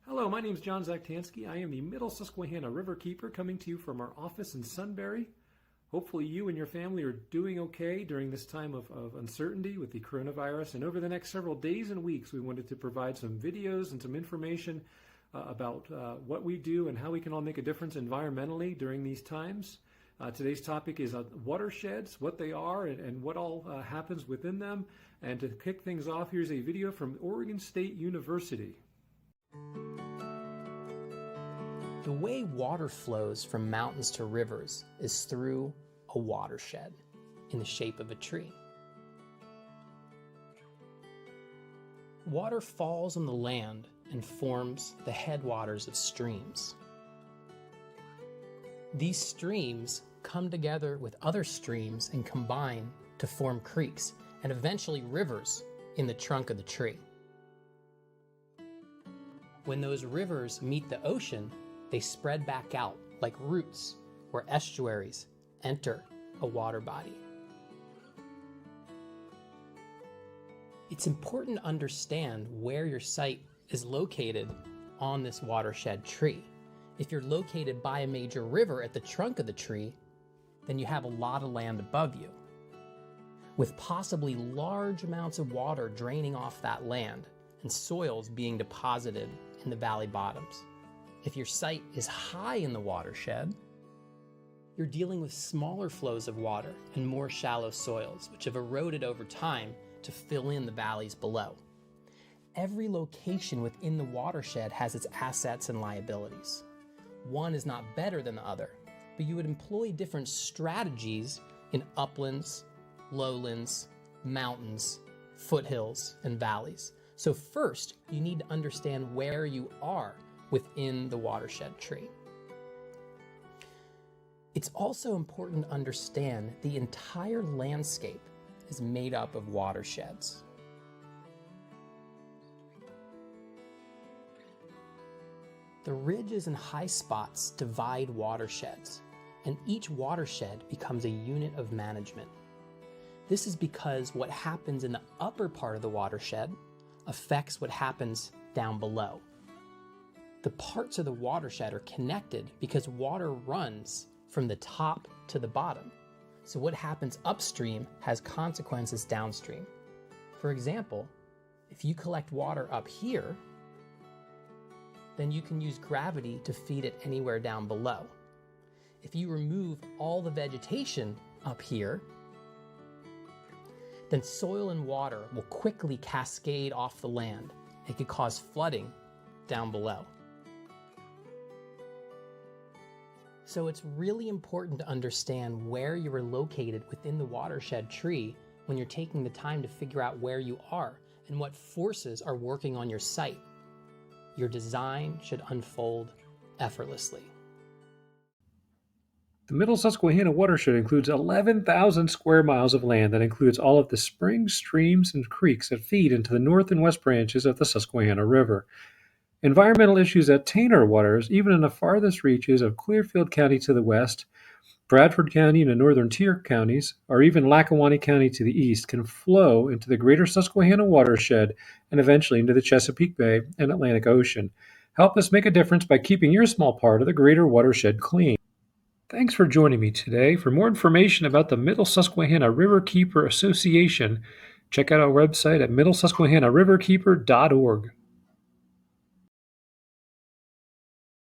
Hello, my name is John Zaktansky. I am the Middle Susquehanna Riverkeeper coming to you from our office in Sunbury. Hopefully you and your family are doing okay during this time of uncertainty with the coronavirus. And over the next several days and weeks, we wanted to provide some videos and some information about what we do and how we can all make a difference environmentally during these times. Today's topic is watersheds, what they are and what all happens within them. And to kick things off, here's a video from Oregon State University. The way water flows from mountains to rivers is through a watershed in the shape of a tree. Water falls on the land and forms the headwaters of streams. These streams come together with other streams and combine to form creeks and eventually rivers in the trunk of the tree. When those rivers meet the ocean, they spread back out like roots where estuaries enter a water body. It's important to understand where your site is located on this watershed tree. If you're located by a major river at the trunk of the tree, then you have a lot of land above you, with possibly large amounts of water draining off that land and soils being deposited in the valley bottoms. If your site is high in the watershed, you're dealing with smaller flows of water and more shallow soils, which have eroded over time to fill in the valleys below. Every location within the watershed has its assets and liabilities. One is not better than the other, but you would employ different strategies in uplands, lowlands, mountains, foothills, and valleys. So first, you need to understand where you are within the watershed tree. It's also important to understand the entire landscape is made up of watersheds. The ridges and high spots divide watersheds, and each watershed becomes a unit of management. This is because what happens in the upper part of the watershed affects what happens down below. The parts of the watershed are connected because water runs from the top to the bottom. So what happens upstream has consequences downstream. For example, if you collect water up here, then you can use gravity to feed it anywhere down below. If you remove all the vegetation up here, then soil and water will quickly cascade off the land. It could cause flooding down below. So it's really important to understand where you are located within the watershed tree when you're taking the time to figure out where you are and what forces are working on your site. Your design should unfold effortlessly. The Middle Susquehanna watershed includes 11,000 square miles of land that includes all of the springs, streams, and creeks that feed into the north and west branches of the Susquehanna River. Environmental issues that taint our waters, even in the farthest reaches of Clearfield County to the west, Bradford County and the northern tier counties, or even Lackawanna County to the east, can flow into the greater Susquehanna watershed and eventually into the Chesapeake Bay and Atlantic Ocean. Help us make a difference by keeping your small part of the greater watershed clean. Thanks for joining me today. For more information about the Middle Susquehanna Riverkeeper Association, check out our website at middlesusquehannariverkeeper.org.